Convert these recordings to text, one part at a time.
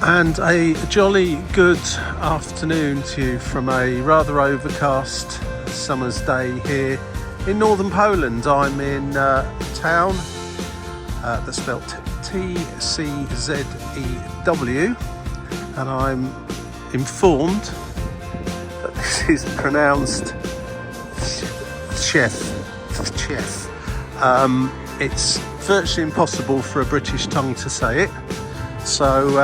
And a jolly good afternoon to you from a rather overcast summer's day here in northern Poland. I'm in a town that's spelled Tczew, and I'm informed that this is pronounced Tczew. It's virtually impossible for a British tongue to say it, so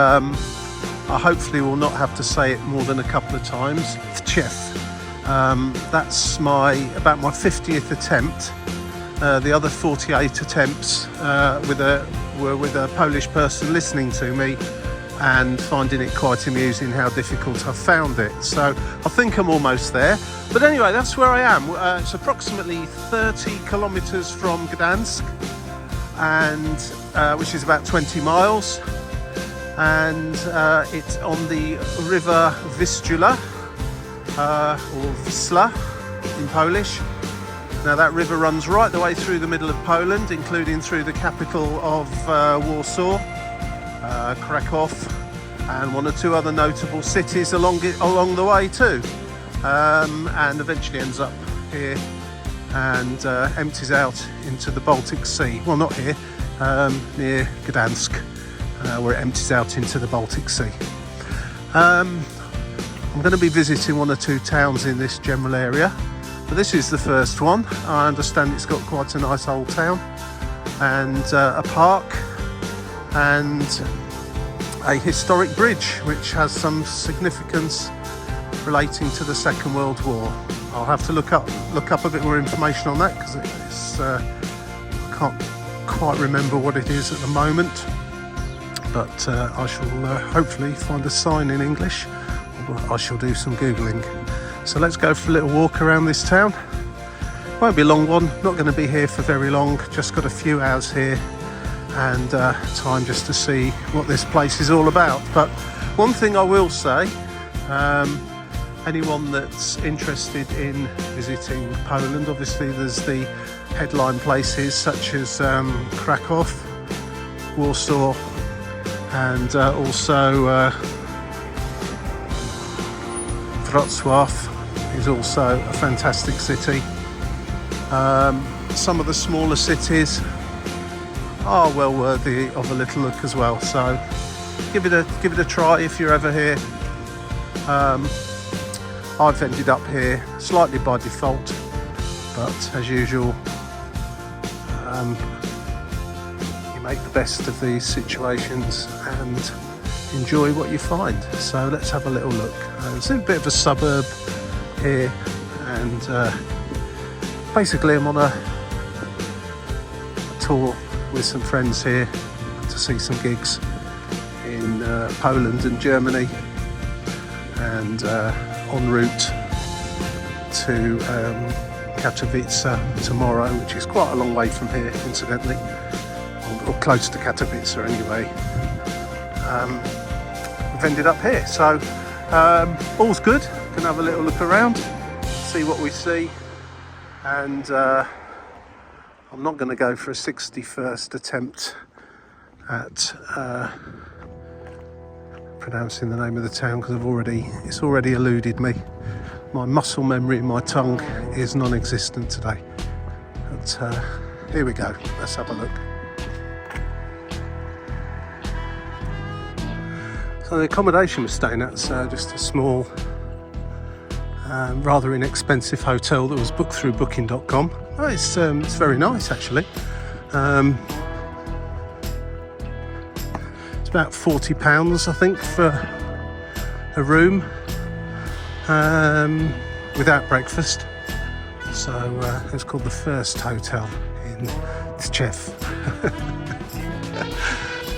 I hopefully will not have to say it more than a couple of times. Tczew. That's about my 50th attempt. The other 48 attempts were with a Polish person listening to me and finding it quite amusing how difficult I found it. So I think I'm almost there. But anyway, that's where I am. It's approximately 30 kilometres from Gdansk, and which is about 20 miles. And it's on the river Vistula, or Vistula in Polish. Now that river runs right the way through the middle of Poland, including through the capital of Warsaw, Krakow, and one or two other notable cities along the way too, and eventually ends up here and empties out into the Baltic Sea. Well, not here, near Gdansk, where it empties out into the Baltic Sea. I'm going to be visiting one or two towns in this general area, but this is the first one. I understand it's got quite a nice old town and a park and a historic bridge which has some significance relating to the Second World War. I'll have to look up a bit more information on that, because I can't quite remember what it is at the moment, but I shall hopefully find a sign in English. I shall do some Googling. So let's go for a little walk around this town. Won't be a long one, not going to be here for very long, just got a few hours here and time just to see what this place is all about. But one thing I will say, anyone that's interested in visiting Poland, obviously there's the headline places such as Krakow, Warsaw, and also Wrocław is also a fantastic city. Some of the smaller cities are well worthy of a little look as well, so give it a try if you're ever here. I've ended up here slightly by default, but as usual, you make the best of these situations and enjoy what you find. So let's have a little look. It's a bit of a suburb here, and basically I'm on a tour with some friends here to see some gigs in Poland and Germany, and en route to Katowice tomorrow, which is quite a long way from here incidentally, or close to Katowice anyway. We've ended up here, so all's good. Can have a little look around, see what we see, and I'm not going to go for a 61st attempt at pronouncing the name of the town, because it's already eluded me. My muscle memory in my tongue is non-existent today. But here we go, let's have a look. So the accommodation we're staying at is just a small, rather inexpensive hotel that was booked through booking.com. Oh, it's very nice actually. It's about £40 I think for a room, without breakfast. So it's called the First Hotel in Tczew.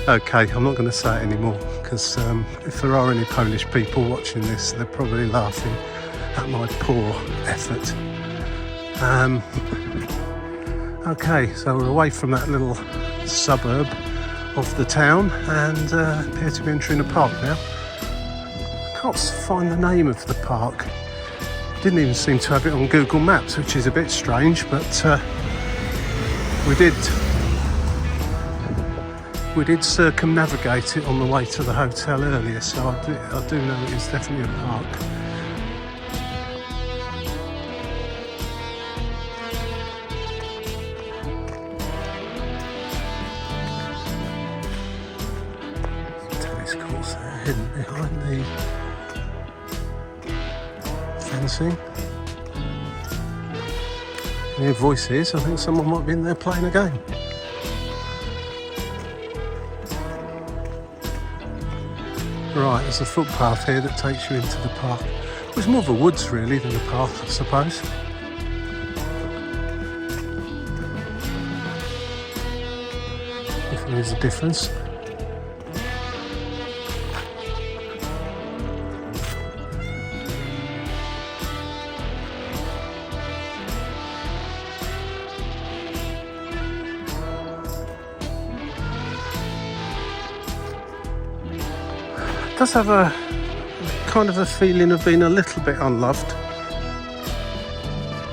Okay, I'm not going to say it anymore, because if there are any Polish people watching this, they're probably laughing at my poor effort. Okay, so we're away from that little suburb of the town and appear to be entering a park now. I can't find the name of the park. Didn't even seem to have it on Google Maps, which is a bit strange, but we did We did circumnavigate it on the way to the hotel earlier, so I do know it is definitely a park. Tennis courts there hidden behind the fencing. I hear voices. I think someone might be in there playing a game. Right, there's a footpath here that takes you into the park. It's more of a woods really than a path, I suppose. If there is a difference. It does have a kind of a feeling of being a little bit unloved.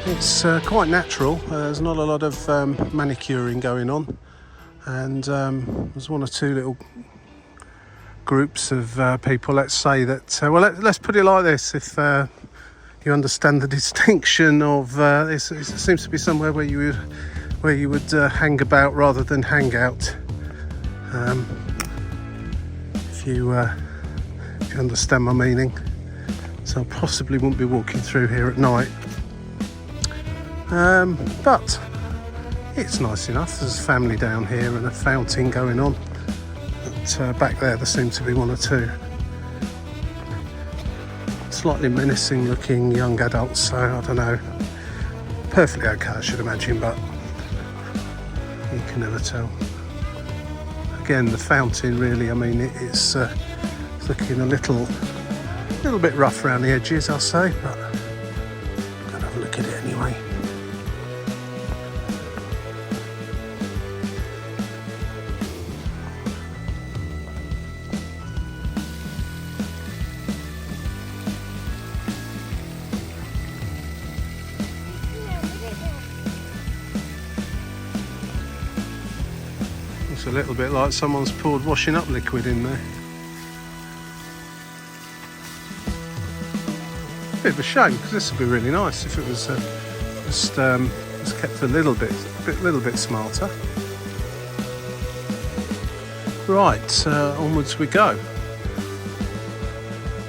It's quite natural. There's not a lot of manicuring going on, and there's one or two little groups of people. Let's say that. Well, let's put it like this: if you understand the distinction of this, it seems to be somewhere where you would hang about rather than hang out. If you understand my meaning. So I possibly wouldn't be walking through here at night, but it's nice enough. There's a family down here and a fountain going on, but back there seem to be one or two slightly menacing looking young adults, so I don't know, perfectly okay I should imagine, but you can never tell. Again, the fountain really, I mean, it's looking a little bit rough around the edges, I'll say, but I'm going to have a look at it anyway. It's a little bit like someone's poured washing up liquid in there. Bit of a shame, because this would be really nice if it was just kept a little bit smarter. Right, onwards we go.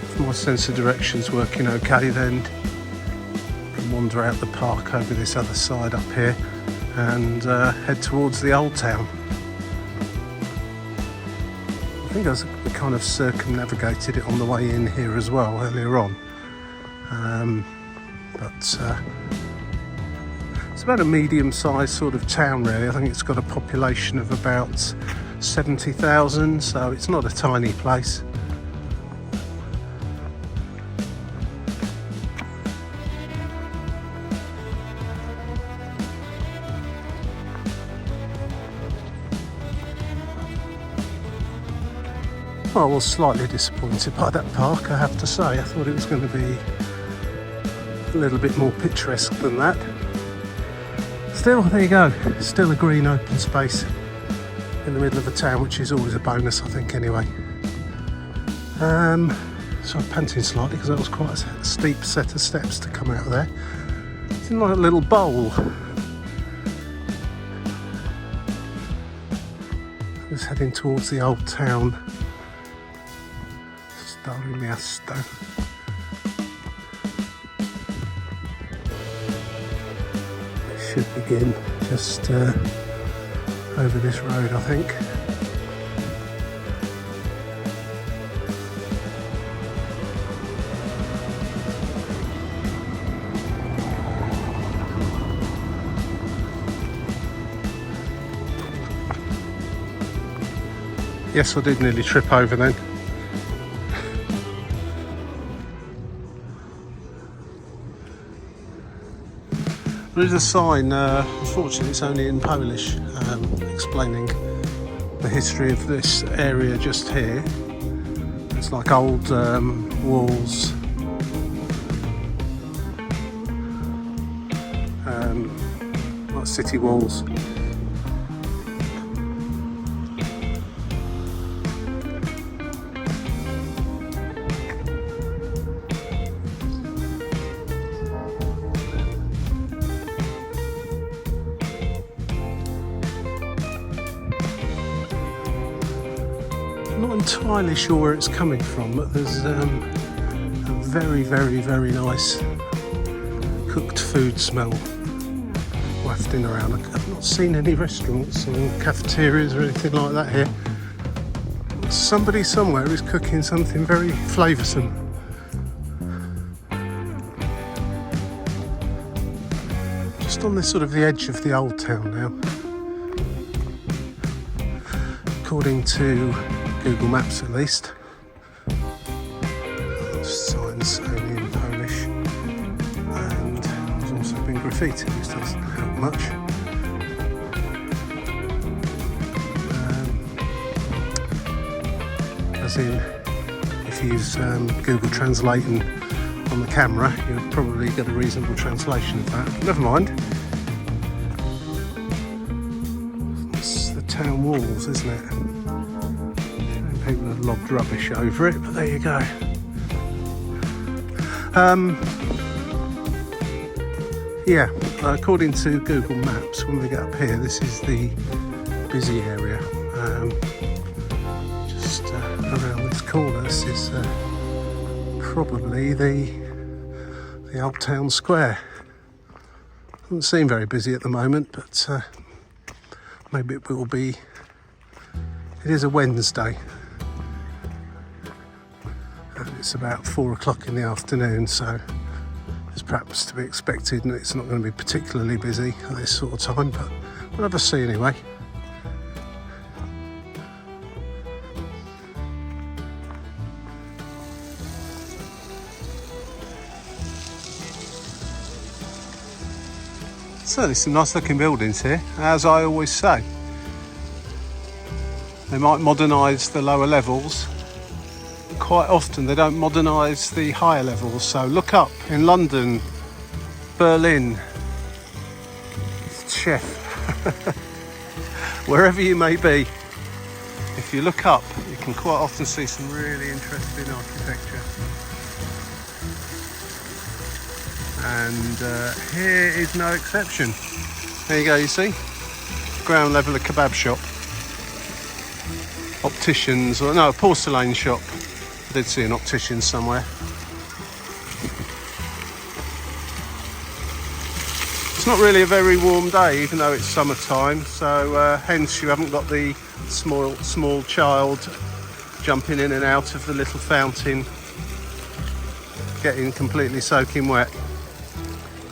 If my sense of direction's working okay, then we can wander out the park over this other side up here and head towards the old town. I think I kind of circumnavigated it on the way in here as well earlier on. But it's about a medium-sized sort of town really. I think it's got a population of about 70,000, so it's not a tiny place. I was slightly disappointed by that park, I have to say. I thought it was going to be a little bit more picturesque than that. Still, there you go. Still a green open space in the middle of a town, which is always a bonus, I think, anyway. So I'm panting slightly because that was quite a steep set of steps to come out of there. It's in like a little bowl. Just heading towards the old town. Stary Miasto. It should begin just over this road, I think. Yes, I did nearly trip over then. There is a sign, unfortunately it's only in Polish, explaining the history of this area just here. It's like old walls, like city walls. I'm not entirely sure where it's coming from, but there's a very, very, very nice cooked food smell wafting around. I've not seen any restaurants or cafeterias or anything like that here. Somebody somewhere is cooking something very flavoursome. Just on this sort of the edge of the old town now. According to Google Maps at least. Signs only in Polish. And there's also been graffiti, which doesn't help much. As in, if you use Google Translating on the camera, you'll probably get a reasonable translation of that. Never mind. It's the town walls, isn't it? People have lobbed rubbish over it, but there you go. Yeah, according to Google Maps, when we get up here, this is the busy area. Just around this corner, this is probably the old town square. Doesn't seem very busy at the moment, but maybe it will be. It is a Wednesday. And it's about 4 o'clock in the afternoon, so it's perhaps to be expected, and it's not going to be particularly busy at this sort of time, but we'll have a see anyway. Certainly some nice looking buildings here, as I always say. They might modernise the lower levels. Quite often they don't modernise the higher levels, so look up in London, Berlin, Tczew, wherever you may be. If you look up, you can quite often see some really interesting architecture. And here is no exception. There you go, you see? Ground level a kebab shop. Opticians, or no, a porcelain shop. I did see an optician somewhere. It's not really a very warm day, even though it's summertime, so hence you haven't got the small child jumping in and out of the little fountain, getting completely soaking wet.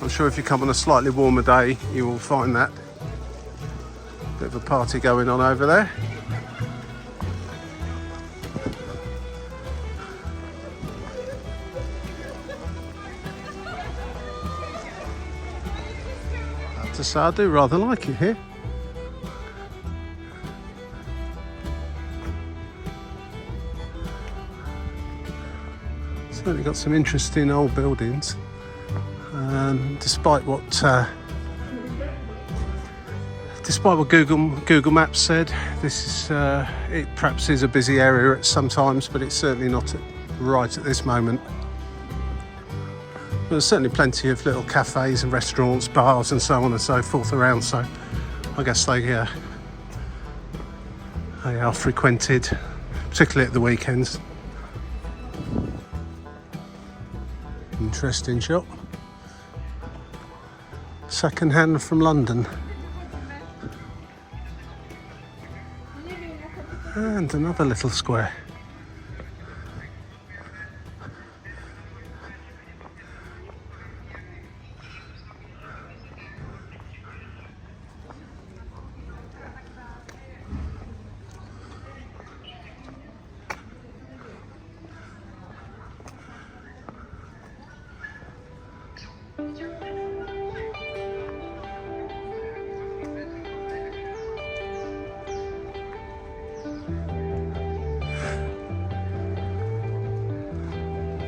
I'm sure if you come on a slightly warmer day, you will find that. Bit of a party going on over there. So I do rather like it here. Certainly got some interesting old buildings. Despite what Google Maps said, this is it perhaps is a busy area at some times, but it's certainly not right at this moment. There's certainly plenty of little cafes and restaurants, bars and so on and so forth around, so I guess they are frequented, particularly at the weekends. Interesting shop. Second hand from London. And another little square.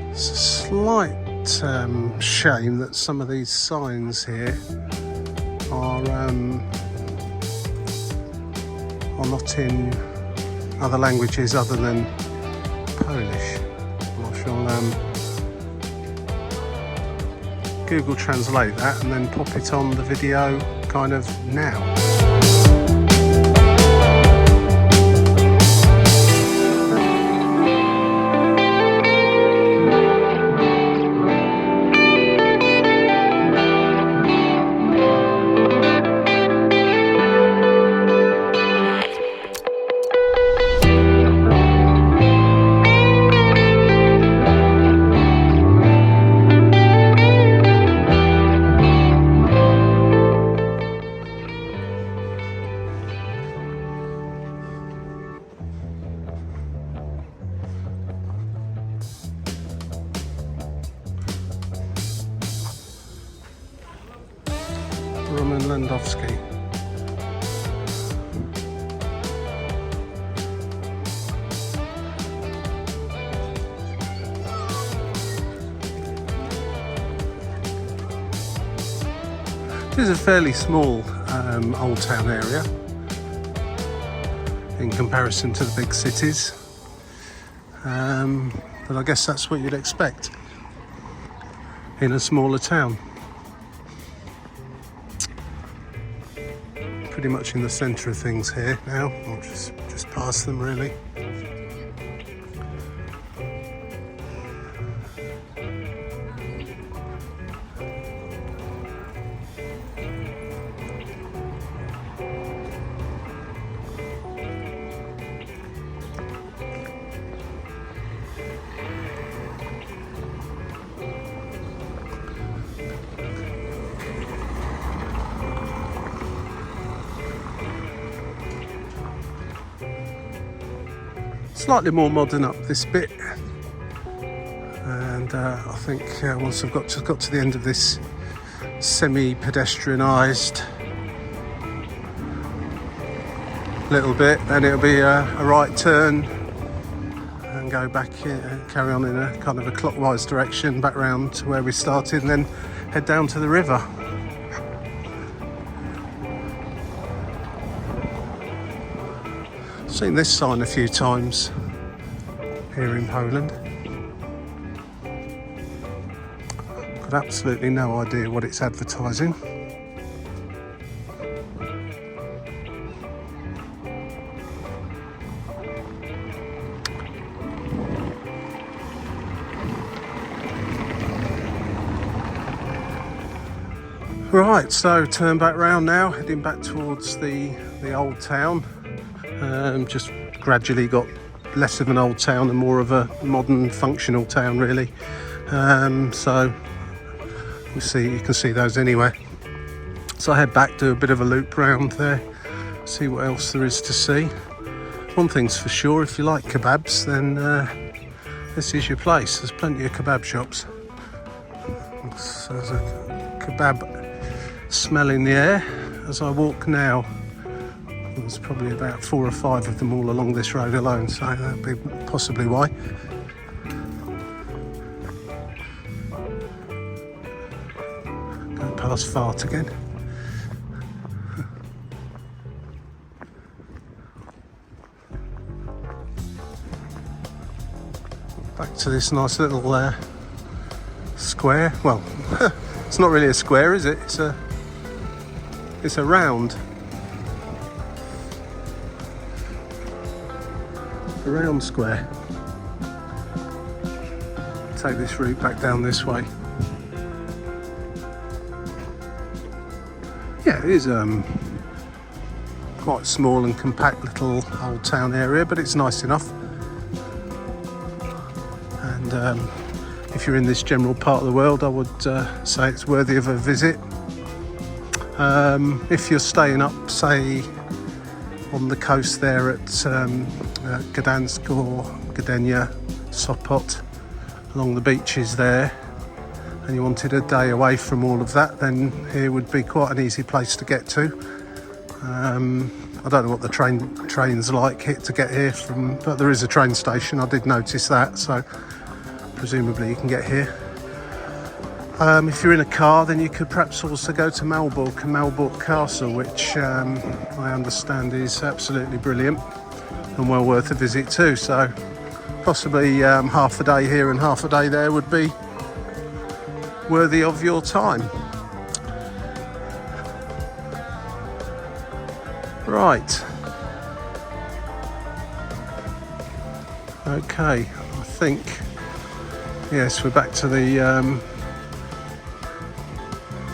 It's a slight shame that some of these signs here are not in other languages other than Polish. I shall Google Translate that and then pop it on the video kind of now. Landowski. It is a fairly small old town area in comparison to the big cities, but I guess that's what you'd expect in a smaller town. Pretty much in the centre of things here now. I'll just past them really. Slightly more modern up this bit, and I think once I've got to the end of this semi-pedestrianised little bit, then it'll be a right turn and go back, carry on in a kind of a clockwise direction back round to where we started, and then head down to the river. Seen this sign a few times here in Poland. Got absolutely no idea what it's advertising. Right, so turn back round now, heading back towards the old town. Just gradually got less of an old town and more of a modern functional town really. So you can see those anywhere. So I head back, do a bit of a loop round there, see what else there is to see. One thing's for sure, if you like kebabs, then this is your place. There's plenty of kebab shops. So there's a kebab smell in the air as I walk now. There's probably about 4 or 5 of them all along this road alone, so that'd be possibly why. Go past Fart again. Back to this nice little square. Well, it's not really a square, is it? It's a round. A round square. Take this route back down this way. Yeah, it is quite small and compact little old town area, but it's nice enough. And if you're in this general part of the world, I would say it's worthy of a visit. If you're staying up, say, on the coast there at Gdansk or Gdynia, Sopot, along the beaches there, and you wanted a day away from all of that, then here would be quite an easy place to get to. I don't know what the train's like to get here from, but there is a train station, I did notice that, so presumably you can get here. If you're in a car, then you could perhaps also go to Malbork and Malbork Castle, which I understand is absolutely brilliant and well worth a visit too. So possibly half a day here and half a day there would be worthy of your time. Right. Okay, I think, yes, we're back to the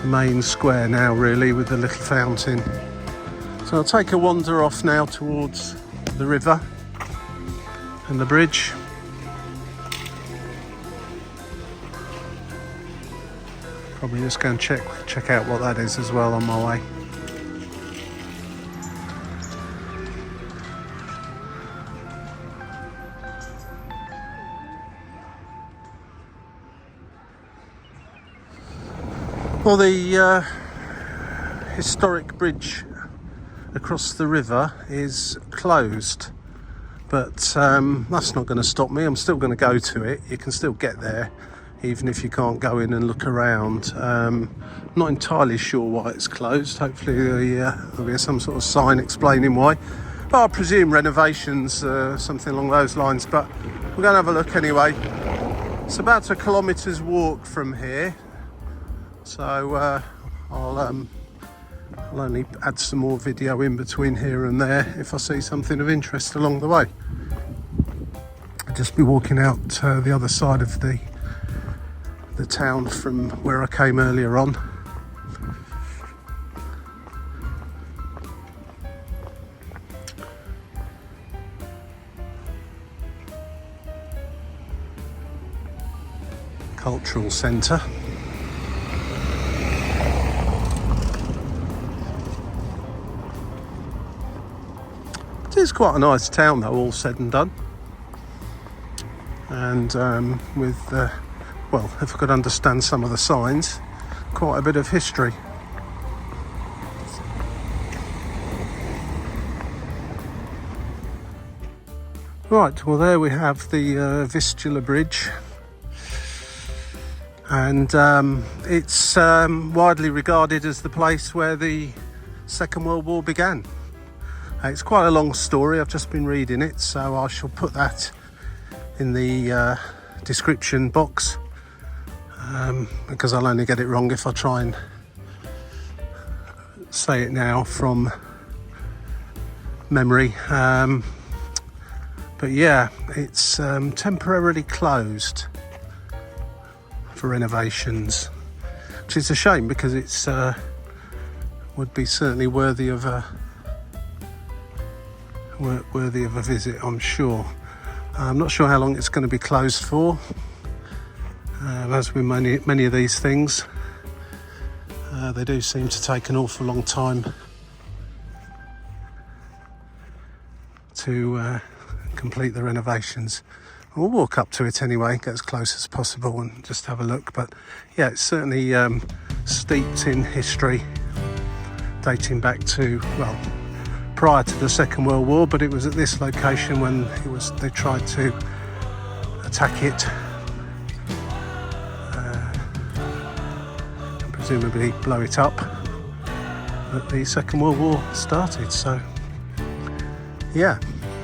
main square now really, with the little fountain. So I'll take a wander off now towards the river and the bridge. Probably just go and check out what that is as well on my way. Well, the historic bridge across the river is closed, but that's not going to stop me. I'm still going to go to it. You can still get there even if you can't go in and look around. Not entirely sure why it's closed. Hopefully there'll be some sort of sign explaining why, but I presume renovations, something along those lines. But we're going to have a look anyway. It's about a kilometre's walk from here, so I'll only add some more video in between here and there if I see something of interest along the way. I'll just be walking out the other side of the town from where I came earlier on. Cultural centre. It is quite a nice town though, all said and done. And with, well, if I could understand some of the signs, quite a bit of history. Right, well there we have the Vistula Bridge. And it's widely regarded as the place where the Second World War began. It's quite a long story, I've just been reading it, so I shall put that in the description box, because I'll only get it wrong if I try and say it now from memory. But yeah, it's temporarily closed for renovations, which is a shame because it's would be certainly worthy of a visit, I'm sure. I'm not sure how long it's going to be closed for. As with many of these things, they do seem to take an awful long time to complete the renovations. We'll walk up to it anyway, get as close as possible and just have a look. But yeah, it's certainly steeped in history, dating back to, well, prior to the Second World War, but it was at this location when they tried to attack it, and presumably blow it up, that the Second World War started. So yeah,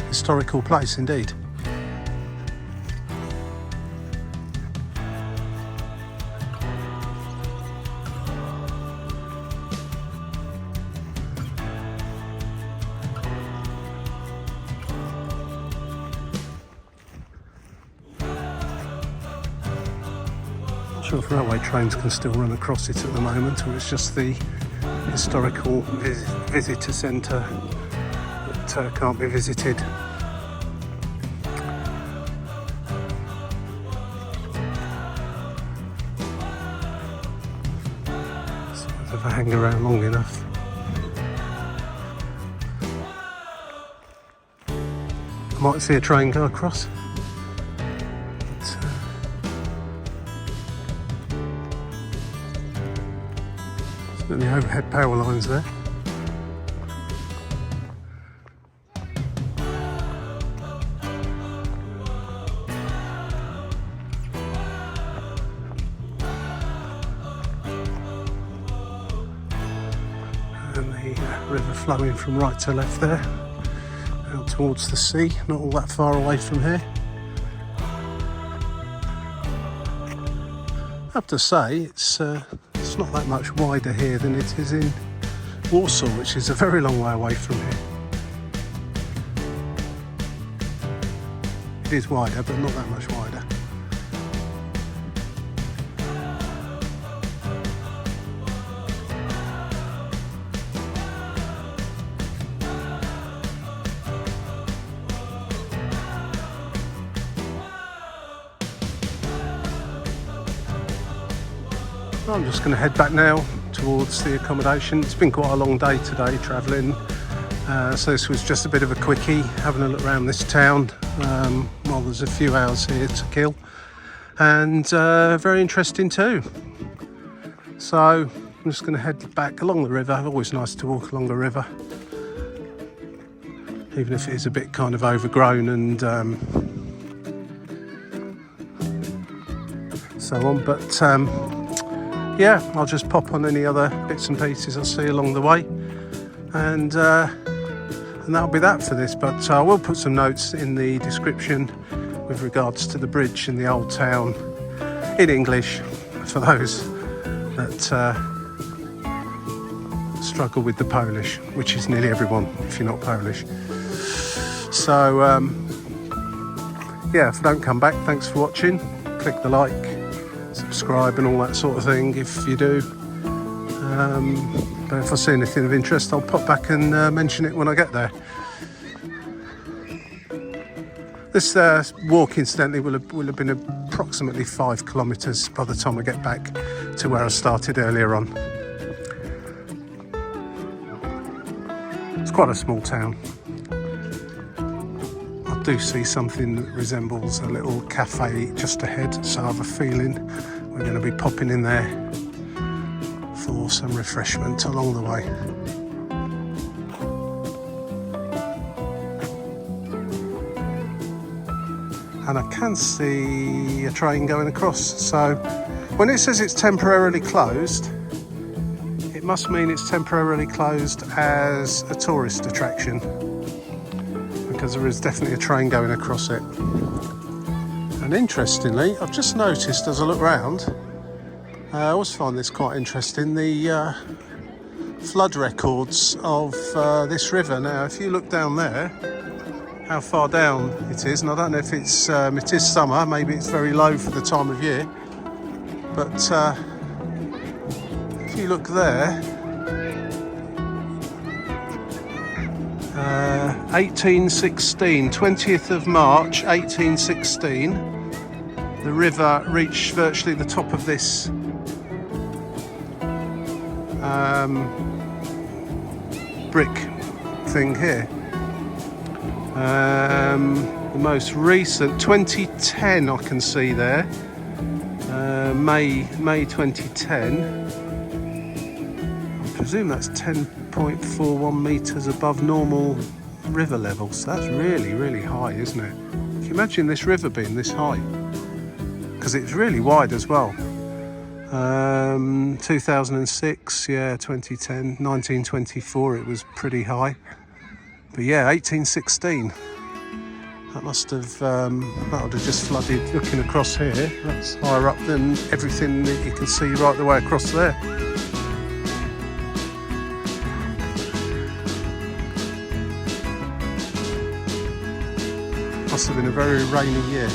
historical place indeed. Not sure if railway trains can still run across it at the moment, or it's just the historical visitor centre that can't be visited. So if I hang around long enough. I might see a train go across. Certainly overhead power lines there. And the river flowing from right to left there, out towards the sea, not all that far away from here. I have to say, it's not that much wider here than it is in Warsaw, which is a very long way away from here. It is wider, but not that much wider. I'm just going to head back now towards the accommodation. It's been quite a long day today travelling, so this was just a bit of a quickie, having a look around this town while there's a few hours here to kill, and very interesting too. So I'm just going to head back along the river. Always nice to walk along the river, even if it is a bit kind of overgrown and so on. But yeah, I'll just pop on any other bits and pieces I see along the way, and that'll be that for this. But I will put some notes in the description with regards to the bridge in the old town in English for those that struggle with the Polish, which is nearly everyone if you're not Polish. So yeah, if I don't come back, thanks for watching. Click the like, subscribe and all that sort of thing if you do. But if I see anything of interest, I'll pop back and mention it when I get there. This walk, incidentally, will have been approximately 5 kilometres by the time I get back to where I started earlier on. It's quite a small town. I do see something that resembles a little cafe just ahead, so I have a feeling we're going to be popping in there for some refreshment along the way. And I can see a train going across, so when it says it's temporarily closed, it must mean it's temporarily closed as a tourist attraction, because there is definitely a train going across it. And interestingly, I've just noticed as I look round, I always find this quite interesting, the flood records of this river. Now if you look down there, how far down it is, and I don't know if it's it is summer, maybe it's very low for the time of year, but if you look there, 1816, 20th of March 1816, the river reached virtually the top of this brick thing here. The most recent 2010 I can see there, May 2010. I presume that's 10.41 metres above normal river level, so that's really high, isn't it? Can you imagine this river being this high? Because it's really wide as well. 2006, yeah, 2010, 1924 it was pretty high. But yeah, 1816. That must have that would have just flooded. Looking across here, that's higher up than everything that you can see right the way across there. Must have been a very rainy year.